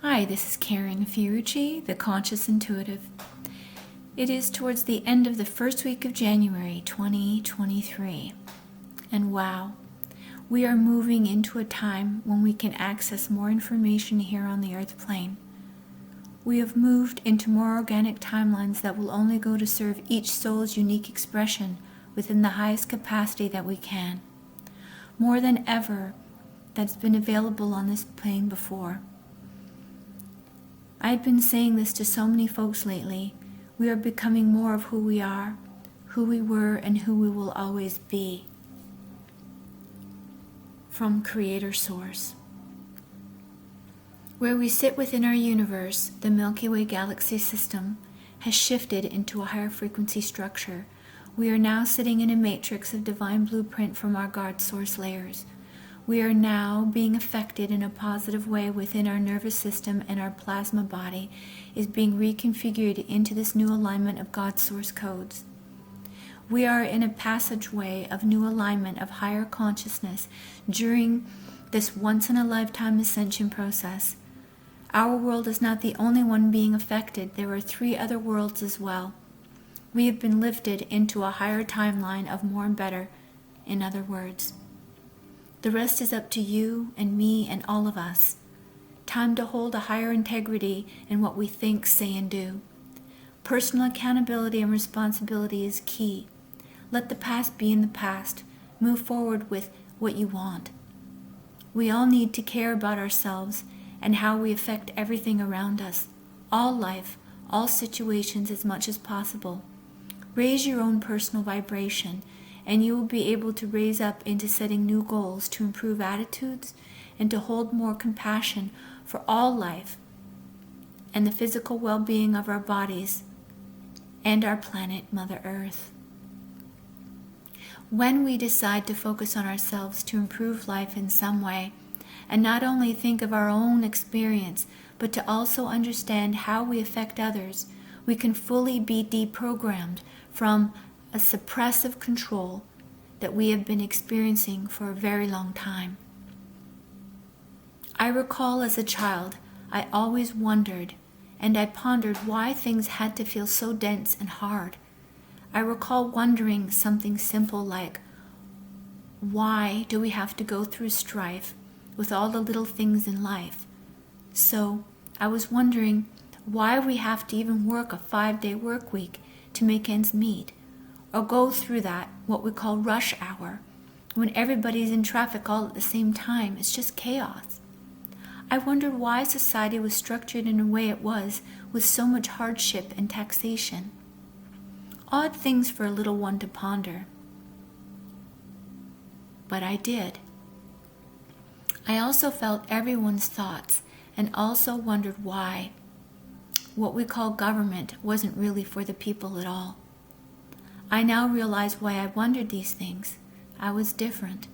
Hi, this is Karen Fiorucci, the Conscious Intuitive. It is towards the end of the first week of January 2023. And wow, we are moving into a time when we can access more information here on the earth plane. We have moved into more organic timelines that will only go to serve each soul's unique expression within the highest capacity that we can. More than ever that's been available on this plane before. I've been saying this to so many folks lately. We are becoming more of who we are, who we were, and who we will always be. From Creator Source. Where we sit within our universe, the Milky Way galaxy system has shifted into a higher frequency structure. We are now sitting in a matrix of divine blueprint from our God Source layers. We are now being affected in a positive way within our nervous system, and our plasma body is being reconfigured into this new alignment of God Source codes. We are in a passageway of new alignment of higher consciousness during this once-in-a-lifetime ascension process. Our world is not the only one being affected. There are 3 other worlds as well. We have been lifted into a higher timeline of more and better, in other words. The rest is up to you and me and all of us. Time to hold a higher integrity in what we think, say, and do. Personal accountability and responsibility is key. Let the past be in the past. Move forward with what you want. We all need to care about ourselves and how we affect everything around us, all life, all situations as much as possible. Raise your own personal vibration, and you will be able to raise up into setting new goals to improve attitudes and to hold more compassion for all life and the physical well-being of our bodies and our planet, Mother Earth. When we decide to focus on ourselves to improve life in some way, and not only think of our own experience, but to also understand how we affect others, we can fully be deprogrammed from a suppressive control that we have been experiencing for a very long time. I recall as a child, I always wondered and I pondered why things had to feel so dense and hard. I recall wondering something simple like, why do we have to go through strife with all the little things in life? So I was wondering why we have to even work a 5-day work week to make ends meet, or go through that, what we call rush hour, when everybody's in traffic all at the same time. It's just chaos. I wondered why society was structured in a way it was, with so much hardship and taxation. Odd things for a little one to ponder. But I did. I also felt everyone's thoughts, and also wondered why what we call government wasn't really for the people at all. I now realize why I wondered these things. I was different,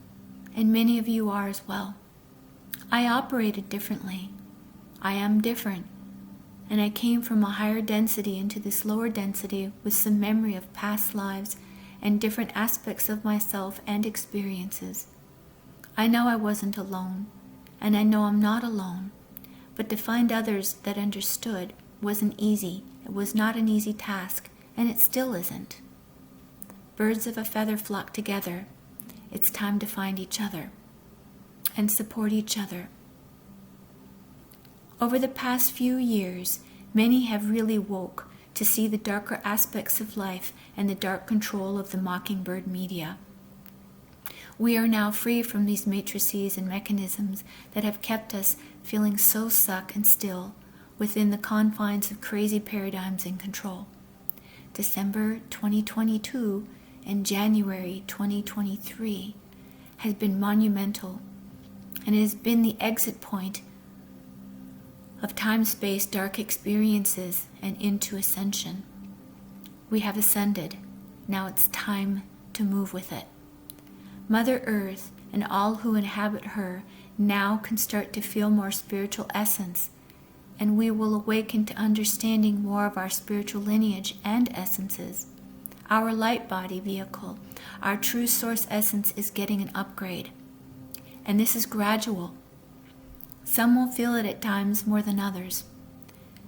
and many of you are as well. I operated differently. I am different, and I came from a higher density into this lower density with some memory of past lives and different aspects of myself and experiences. I know I wasn't alone, and I know I'm not alone, but to find others that understood wasn't easy. It was not an easy task, and it still isn't. Birds of a feather flock together. It's time to find each other and support each other. Over the past few years, many have really woke to see the darker aspects of life and the dark control of the mockingbird media. We are now free from these matrices and mechanisms that have kept us feeling so stuck and still within the confines of crazy paradigms and control. December 2022 and January 2023 has been monumental, and it has been the exit point of time-space dark experiences and into ascension. We have ascended. Now it's time to move with it. Mother Earth and all who inhabit her now can start to feel more spiritual essence, and we will awaken to understanding more of our spiritual lineage and essences. Our light body vehicle, our true source essence, is getting an upgrade. And this is gradual. Some will feel it at times more than others.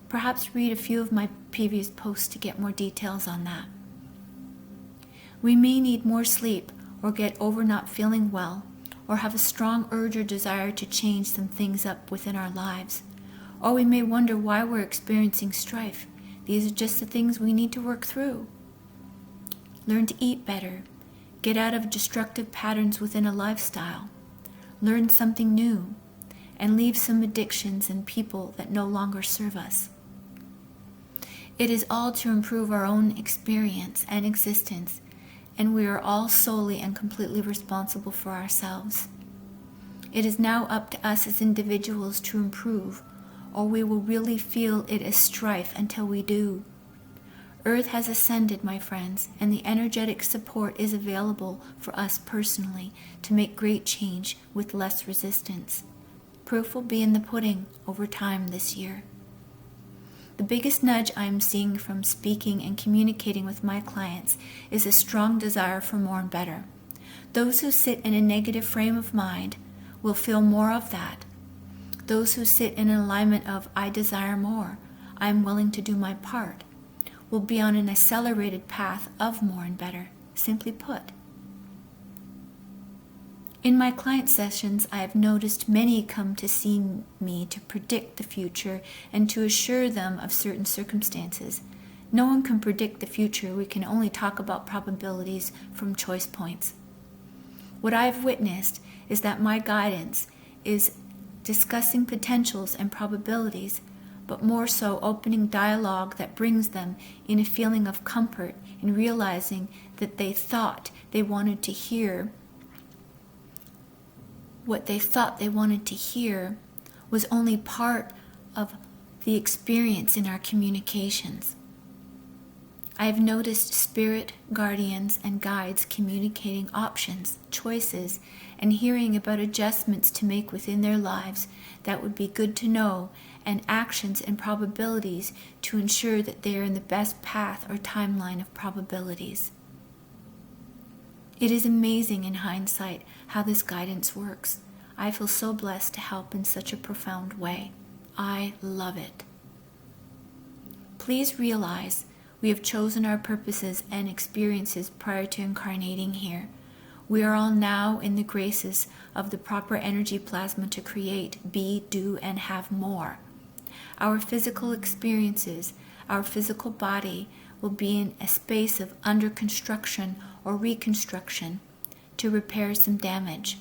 Perhaps read a few of my previous posts to get more details on that. We may need more sleep or get over not feeling well or have a strong urge or desire to change some things up within our lives. Or we may wonder why we're experiencing strife. These are just the things we need to work through. Learn to eat better. Get out of destructive patterns within a lifestyle. Learn something new. And leave some addictions and people that no longer serve us. It is all to improve our own experience and existence, and we are all solely and completely responsible for ourselves. It is now up to us as individuals to improve, or we will really feel it as strife until we do. Earth has ascended, my friends, and the energetic support is available for us personally to make great change with less resistance. Proof will be in the pudding over time this year. The biggest nudge I am seeing from speaking and communicating with my clients is a strong desire for more and better. Those who sit in a negative frame of mind will feel more of that. Those who sit in an alignment of I desire more, I am willing to do my part, will be on an accelerated path of more and better, simply put. In my client sessions, I have noticed many come to see me to predict the future and to assure them of certain circumstances. No one can predict the future. We can only talk about probabilities from choice points. What I have witnessed is that my guidance is discussing potentials and probabilities, but more so opening dialogue that brings them in a feeling of comfort in realizing that they thought they wanted to hear what they thought they wanted to hear was only part of the experience in our communications. I have noticed spirit, guardians, and guides communicating options, choices, and hearing about adjustments to make within their lives that would be good to know, and actions and probabilities to ensure that they are in the best path or timeline of probabilities. It is amazing in hindsight how this guidance works. I feel so blessed to help in such a profound way. I love it. Please realize we have chosen our purposes and experiences prior to incarnating here. We are all now in the graces of the proper energy plasma to create, be, do, and have more. Our physical experiences, our physical body will be in a space of under construction or reconstruction to repair some damage.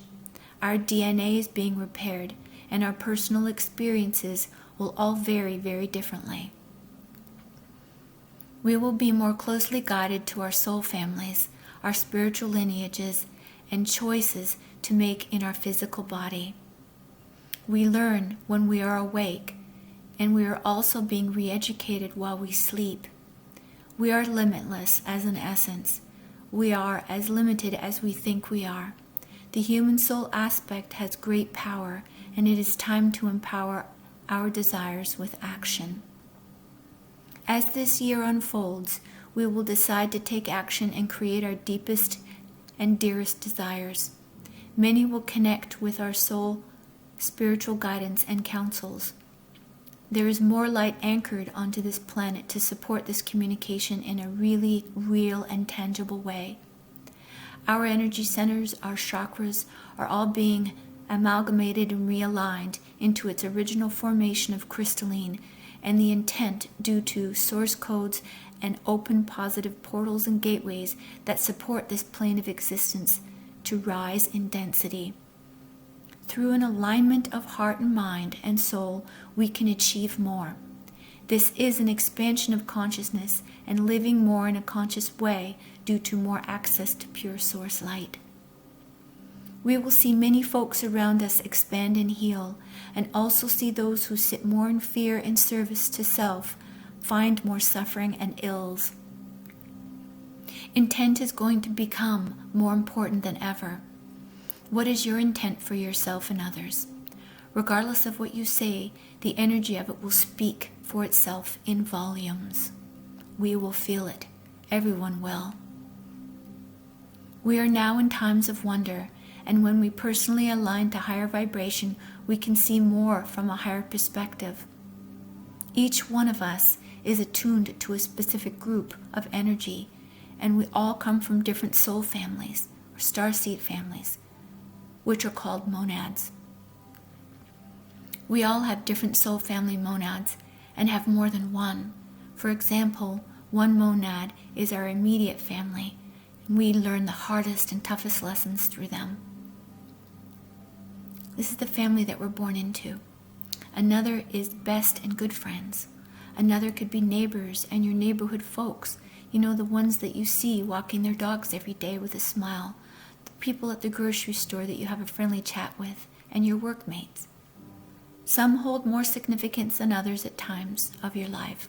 Our DNA is being repaired, and our personal experiences will all vary very differently. We will be more closely guided to our soul families, our spiritual lineages, and choices to make in our physical body. We learn when we are awake, and we are also being re-educated while we sleep. We are limitless as an essence. We are as limited as we think we are. The human soul aspect has great power, and it is time to empower our desires with action. As this year unfolds, we will decide to take action and create our deepest and dearest desires. Many will connect with our soul, spiritual guidance, and counsels. There is more light anchored onto this planet to support this communication in a really real and tangible way. Our energy centers, our chakras, are all being amalgamated and realigned into its original formation of crystalline, and the intent due to source codes and open positive portals and gateways that support this plane of existence to rise in density. Through an alignment of heart and mind and soul, we can achieve more. This is an expansion of consciousness and living more in a conscious way due to more access to pure source light. We will see many folks around us expand and heal, and also see those who sit more in fear and service to self find more suffering and ills. Intent is going to become more important than ever. What is your intent for yourself and others? Regardless of what you say, the energy of it will speak for itself in volumes. We will feel it. Everyone will. We are now in times of wonder, and when we personally align to higher vibration, We can see more from a higher perspective. Each one of us is attuned to a specific group of energy, and we all come from different soul families or starseed families, which are called monads. We all have different soul family monads and have more than one. For example, one monad is our immediate family, and we learn the hardest and toughest lessons through them. This is the family that we're born into. Another is best and good friends. Another could be neighbors and your neighborhood folks. You know, the ones that you see walking their dogs every day with a smile. The people at the grocery store that you have a friendly chat with, and your workmates. Some hold more significance than others at times of your life.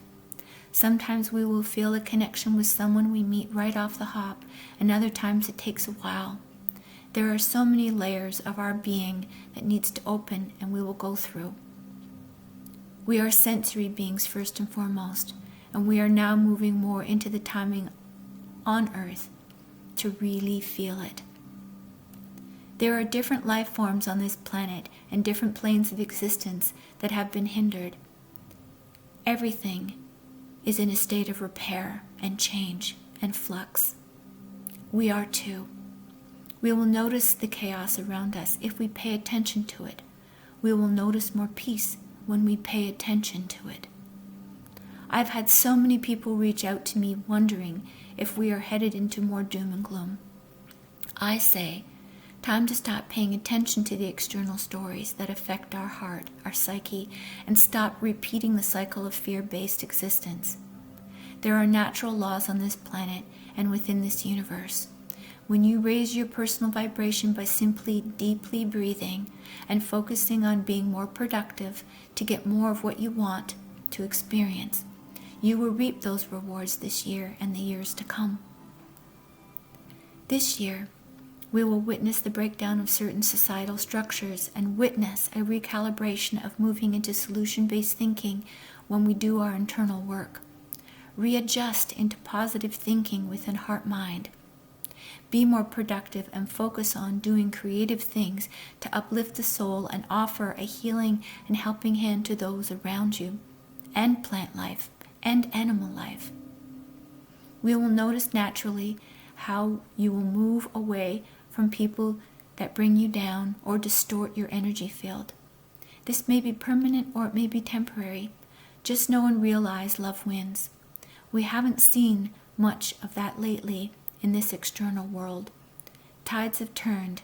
Sometimes we will feel a connection with someone we meet right off the hop, and other times it takes a while. There are so many layers of our being that needs to open and we will go through. We are sensory beings first and foremost, and we are now moving more into the timing on Earth to really feel it. There are different life forms on this planet and different planes of existence that have been hindered. Everything is in a state of repair and change and flux. We are too. We will notice the chaos around us if we pay attention to it. We will notice more peace when we pay attention to it. I've had so many people reach out to me wondering if we are headed into more doom and gloom. I say, time to stop paying attention to the external stories that affect our heart, our psyche, and stop repeating the cycle of fear-based existence. There are natural laws on this planet and within this universe. When you raise your personal vibration by simply deeply breathing and focusing on being more productive to get more of what you want to experience, you will reap those rewards this year and the years to come. This year, we will witness the breakdown of certain societal structures and witness a recalibration of moving into solution-based thinking when we do our internal work. Readjust into positive thinking within heart-mind. Be more productive and focus on doing creative things to uplift the soul and offer a healing and helping hand to those around you, and plant life, and animal life. We will notice naturally how you will move away from people that bring you down or distort your energy field. This may be permanent or it may be temporary. Just know and realize love wins. We haven't seen much of that lately in this external world. Tides have turned,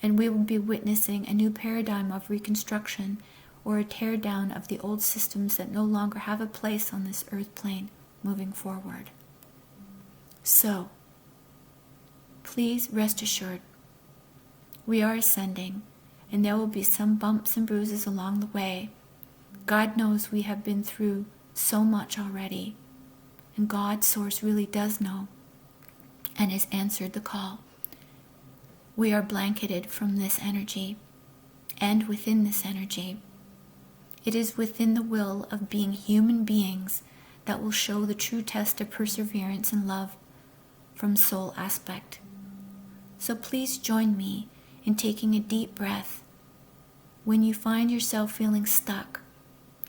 and we will be witnessing a new paradigm of reconstruction or a tear down of the old systems that no longer have a place on this earth plane moving forward. So, please rest assured, we are ascending, and there will be some bumps and bruises along the way. God knows we have been through so much already, and God, Source, really does know and has answered the call. We are blanketed from this energy, and within this energy. It is within the will of being human beings that will show the true test of perseverance and love from soul aspect. So please join me in taking a deep breath. When you find yourself feeling stuck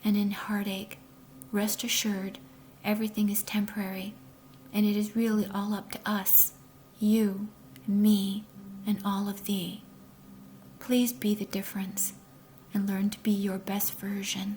and in heartache, rest assured everything is temporary, and it is really all up to us, you, me, and all of thee. Please be the difference and learn to be your best version.